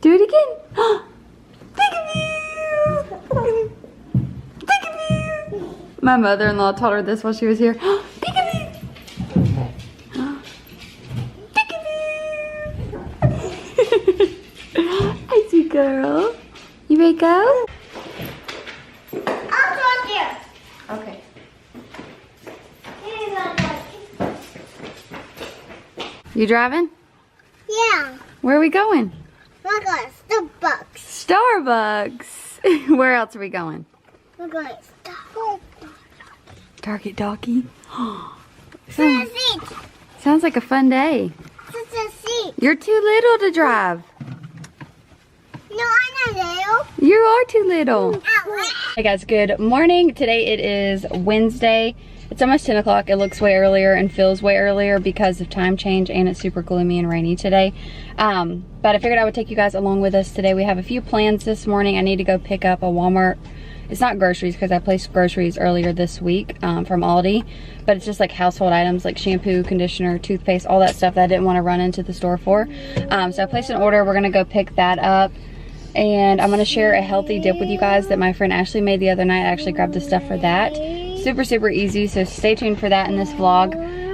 Do it again. Peekaboo. Peekaboo. My mother-in-law taught her this while she was here. Peekaboo. Peekaboo. Hi, sweet girl. You ready to go? I'll talk here. Okay. You driving? Yeah. Where are we going? We're going to Starbucks. Starbucks. Where else are we going? We're going to Starbucks. Target Doggy. Sit. Sounds like a fun day. Sit. You're too little to drive. No, I'm not little. You are too little. Ow. Hey guys, good morning. Today it is Wednesday. It's almost 10 o'clock. It looks way earlier and feels way earlier because of time change, and it's super gloomy and rainy today. But I figured I would take you guys along with us today. We have a few plans this morning. I need to go pick up a Walmart. It's not groceries because I placed groceries earlier this week from Aldi, but it's just like household items like shampoo, conditioner, toothpaste, all that stuff that I didn't want to run into the store for. So I placed an order. We're gonna go pick that up. And I'm gonna share a healthy dip with you guys that my friend Ashley made the other night. I actually grabbed the stuff for that. Super easy, so stay tuned for that in this vlog.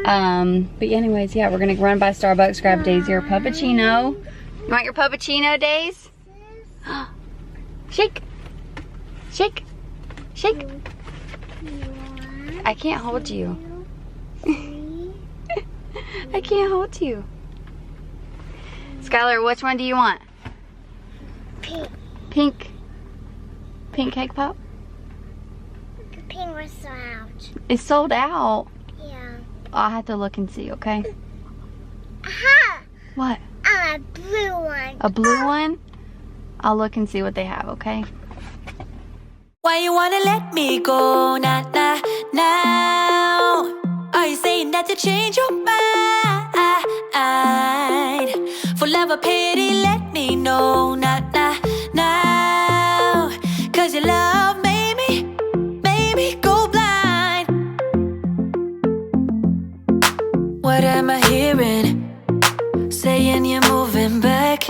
But anyways, yeah, we're gonna run by Starbucks, grab Daisy her puppuccino. You want your puppuccino, Daisy? Shake, shake, shake. I can't hold you. I can't hold you. Skylar, which one do you want? Pink. Pink. Pink cake pop? The pink was so out. It's sold out. Yeah. I'll have to look and see, okay? Aha! What? A blue one. A blue one? I'll look and see what they have, okay? Why you wanna let me go now? Are you saying that you change your mind? For love or pity, let me know now. Cause your love made me go blind. What am I hearing? Saying you're moving back.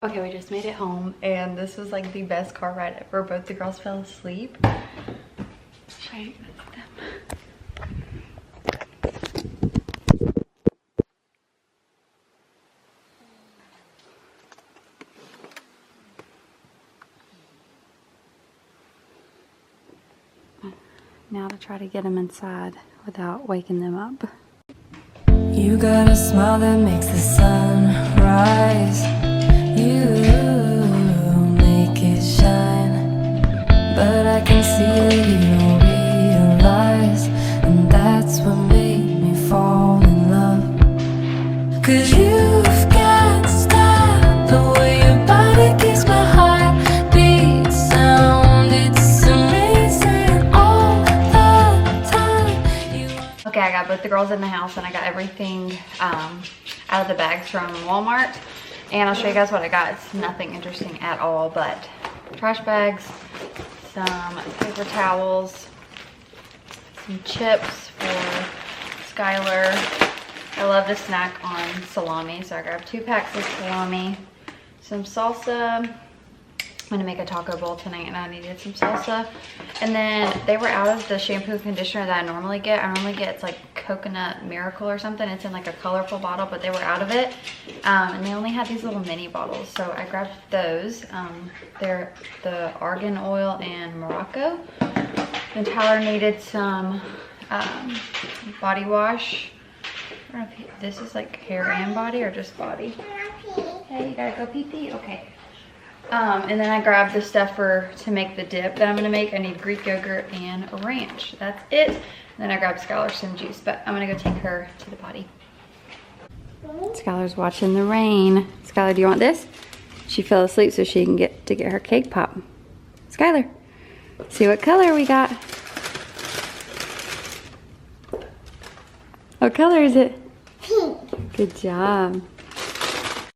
Okay, we just made it home, and this was like the best car ride ever. Both the girls fell asleep. Show you guys them. Now to try to get them inside without waking them up. You got a smile that makes the sun rise. You make it shine, but I can see that you don't realize, and that's what made me fall in love. Cause you've got style, the way your body keeps my heart beat sound. It's amazing all the time. Okay, I got both the girls in the house, and I got everything out of the bags from Walmart. And I'll show you guys what I got. It's nothing interesting at all, but trash bags, some paper towels, some chips for Skylar. I love to snack on salami, so I grabbed 2 packs of salami, some salsa. I'm gonna make a taco bowl tonight, and I needed some salsa. And then they were out of the shampoo and conditioner that I normally get. I normally get, it's like Coconut Miracle or something. It's in like a colorful bottle, but they were out of it. And they only had these little mini bottles, so I grabbed those. They're the argan oil and Morocco. And Tyler needed some body wash. I don't know if this is like hair and body or just body. Hey, you gotta go pee-pee? Okay. And then I grabbed the stuff to make the dip that I'm gonna make. I need Greek yogurt and a ranch. That's it. And then I grabbed Skylar some juice, but I'm gonna go take her to the potty. Skylar's watching the rain. Skylar, do you want this? She fell asleep so she can get her cake pop. Skylar, see what color we got. What color is it? Pink. Good job.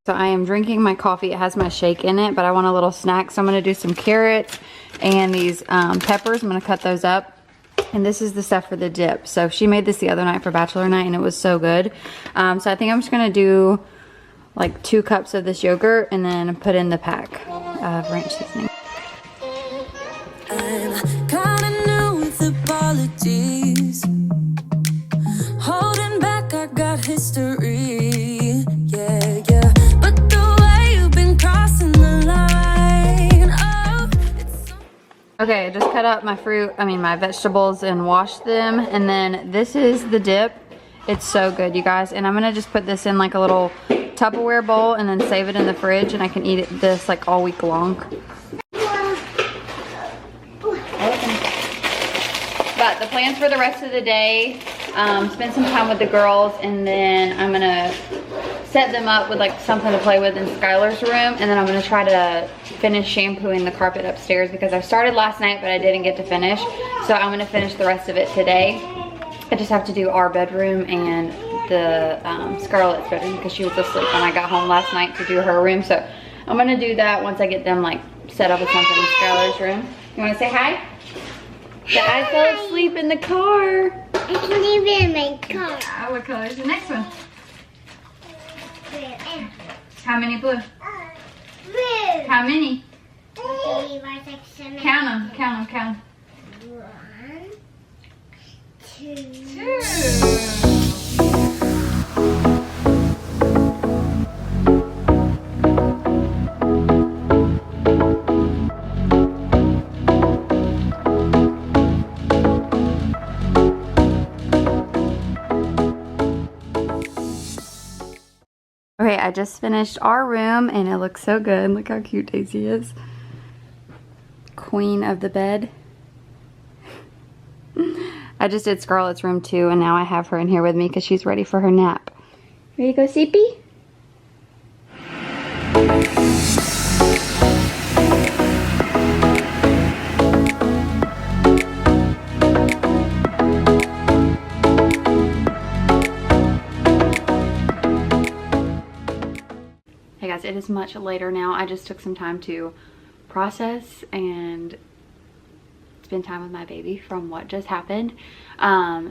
So I am drinking my coffee. It has my shake in it, but I want a little snack. So I'm gonna do some carrots and these peppers. I'm gonna cut those up. And this is the stuff for the dip. So she made this the other night for bachelor night and it was so good. So I think I'm just gonna do like 2 cups of this yogurt and then put in the pack of ranch seasoning. I'm kinda new with apologies. Holding back, I got history. Yeah, yeah. But the way you've been crossing the line, oh, it's so... Okay, I just cut up my my vegetables and washed them. And then this is the dip. It's so good, you guys. And I'm gonna just put this in like a little Tupperware bowl and then save it in the fridge, and I can eat this like all week long. But the plans for the rest of the day, spend some time with the girls, and then I'm gonna set them up with like something to play with in Skylar's room, and then I'm gonna try to finish shampooing the carpet upstairs because I started last night but I didn't get to finish. So I'm gonna finish the rest of it today. I just have to do our bedroom and the Scarlett's bedroom because she was asleep when I got home last night to do her room. So I'm gonna do that once I get them like set up with something in Skylar's room. You wanna say hi? Yeah, I fell asleep in the car. I can leave in my car. Yeah, what color is the next one? Blue. How many blue? Blue. How many? 3, 4, 6, 7. Count them, count them, count 1, 2. them. 2. Okay, I just finished our room and it looks so good. Look how cute Daisy is. Queen of the bed. I just did Scarlett's room too, and now I have her in here with me because she's ready for her nap. Ready to go, Sleepy? Hey guys, it is much later now. I just took some time to process and spend time with my baby from what just happened.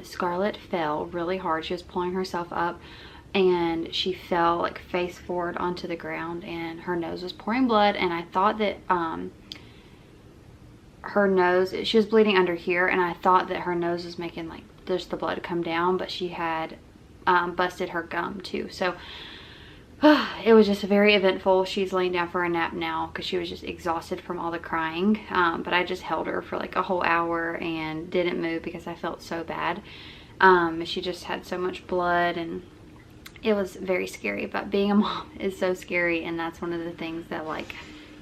Scarlett fell really hard. She was pulling herself up and she fell like face forward onto the ground and her nose was pouring blood, and I thought that her nose, she was bleeding under here, and I thought that her nose was making like just the blood come down, but she had busted her gum too. So it was just very eventful. She's laying down for a nap now because she was just exhausted from all the crying. But I just held her for like a whole hour and didn't move because I felt so bad. She just had so much blood and it was very scary. But being a mom is so scary, and that's one of the things that like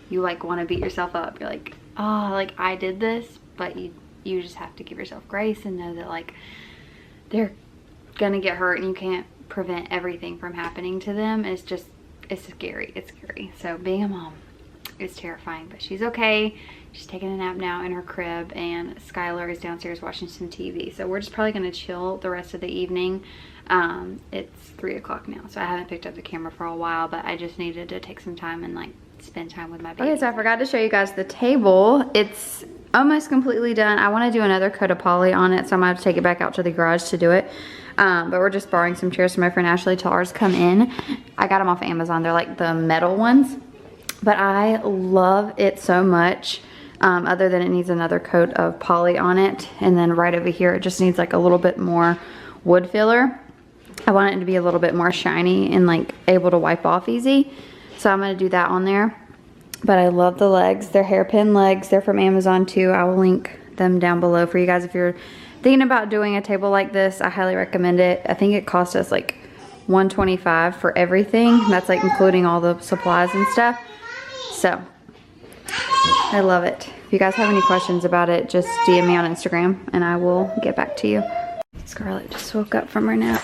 you like want to beat yourself up. You're like, oh, like I did this, but you just have to give yourself grace and know that like they're gonna get hurt and you can't prevent everything from happening to them. It's scary. It's scary. So being a mom is terrifying, but she's okay. She's taking a nap now in her crib, and Skylar is downstairs watching some TV. So we're just probably gonna chill the rest of the evening. It's 3 o'clock now, so I haven't picked up the camera for a while, but I just needed to take some time and like spend time with my baby. Okay, so I forgot to show you guys the table. It's almost completely done. I want to do another coat of poly on it, so I'm gonna have to take it back out to the garage to do it. But we're just borrowing some chairs from my friend Ashley till ours come in. I got them off Amazon. They're like the metal ones, but I love it so much. Other than it needs another coat of poly on it, and then right over here it just needs like a little bit more wood filler. I want it to be a little bit more shiny and like able to wipe off easy, so I'm gonna do that on there. But I love the legs. They're hairpin legs. They're from Amazon too. I will link them down below for you guys if you're thinking about doing a table like this. I highly recommend it. I think it cost us like $125 for everything. That's like including all the supplies and stuff. So I love it. If you guys have any questions about it, just DM me on Instagram and I will get back to you. Scarlett just woke up from her nap.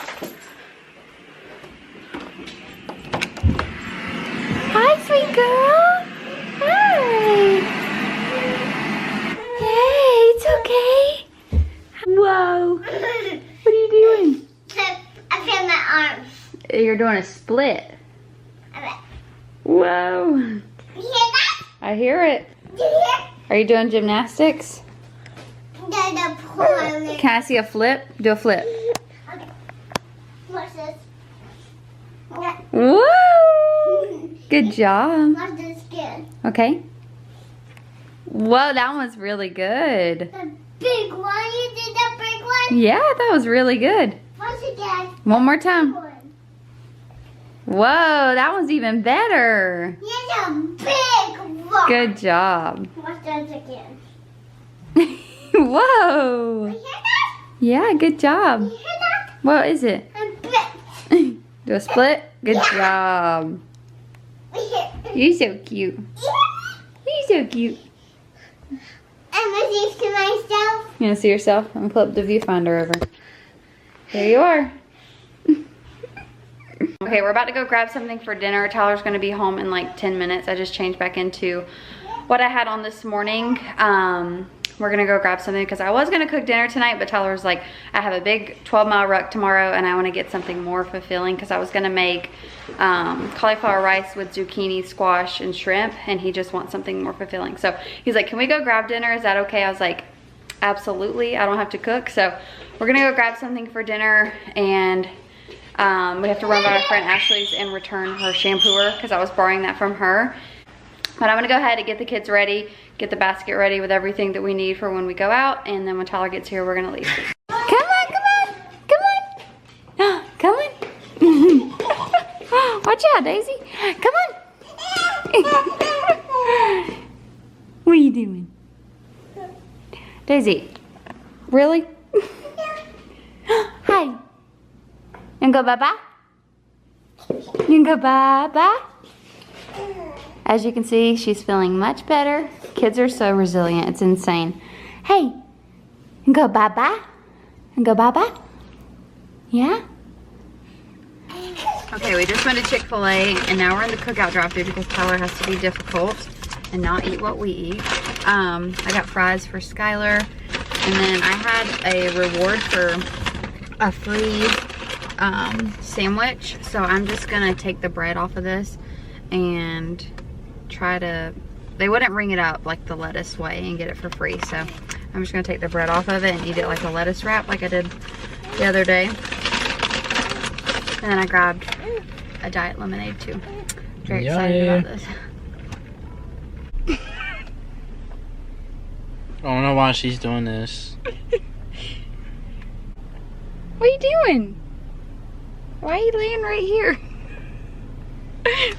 Hi, sweet girl. Hi. Hey, it's okay. Whoa. What are you doing? I feel my arms. You're doing a split. Whoa. You hear that? I hear it. Do you hear? Are you doing gymnastics? The point. Can I see a flip? Do a flip. Okay. What's this? Whoa. Good job. What's this good? Okay. Whoa, that was really good. The big one. You did the big one? Yeah, that was really good. What's it again? One more time. One. Whoa, that was even better. Here's a big one. Good job. What's this again? Whoa. You hear that? Yeah, good You job. hear that? What is it? A big. Do a split? Good job. You hear? You're so cute. You're so cute. I'm gonna see to myself. You want to see yourself? I'm going to pull up the viewfinder over. There you are. Okay, we're about to go grab something for dinner. Tyler's going to be home in like 10 minutes. I just changed back into what I had on this morning. We're going to go grab something because I was going to cook dinner tonight, but Tyler was like, I have a big 12-mile ruck tomorrow and I want to get something more fulfilling because I was going to make cauliflower rice with zucchini, squash, and shrimp, and he just wants something more fulfilling. So he's like, can we go grab dinner? Is that okay? I was like, absolutely. I don't have to cook. So we're going to go grab something for dinner, and we have to run by my friend Ashley's and return her shampooer because I was borrowing that from her. But I'm gonna go ahead and get the kids ready, get the basket ready with everything that we need for when we go out, and then when Tyler gets here, we're gonna leave. Come on, come on, come on. Come on. Watch out, Daisy. Come on. What are you doing? Daisy, really? Hi. You can go bye-bye? You can go bye-bye? As you can see, she's feeling much better. Kids are so resilient, it's insane. Hey, you can go bye-bye? You can go bye-bye? Yeah? Okay, we just went to Chick-fil-A, and now we're in the Cookout drive-thru because Tyler has to be difficult and not eat what we eat. I got fries for Skylar, and then I had a reward for a free sandwich, so I'm just gonna take the bread off of this and try to, they wouldn't ring it up like the lettuce way and get it for free, so I'm just gonna take the bread off of it and eat it like a lettuce wrap like I did the other day. And then I grabbed a diet lemonade too. Very excited about this. I don't know why she's doing this. What are you doing? Why are you laying right here?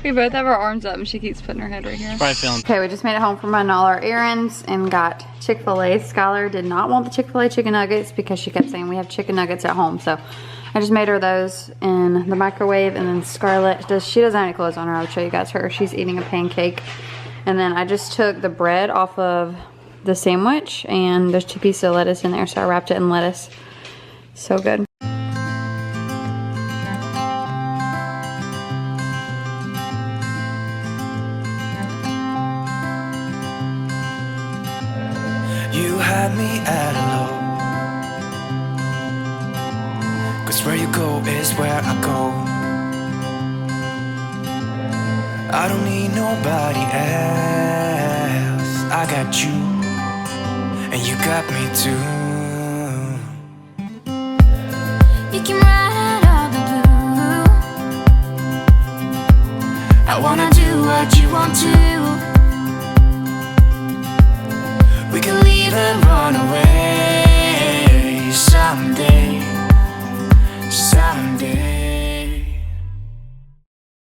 We both have our arms up and she keeps putting her head right here. Probably feeling. Okay, we just made it home from running all our errands and got Chick-fil-A. Skylar did not want the Chick-fil-A chicken nuggets because she kept saying we have chicken nuggets at home. So I just made her those in the microwave, and then Scarlett, she doesn't have any clothes on her. I'll show you guys her. She's eating a pancake. And then I just took the bread off of the sandwich, and there's 2 pieces of lettuce in there, so I wrapped it in lettuce. So good. You had me at hello, 'cause where you go is where I go. I don't need nobody else. I got you, and you got me too. You can ride all the blue. I wanna do what you want to. We can leave and run away.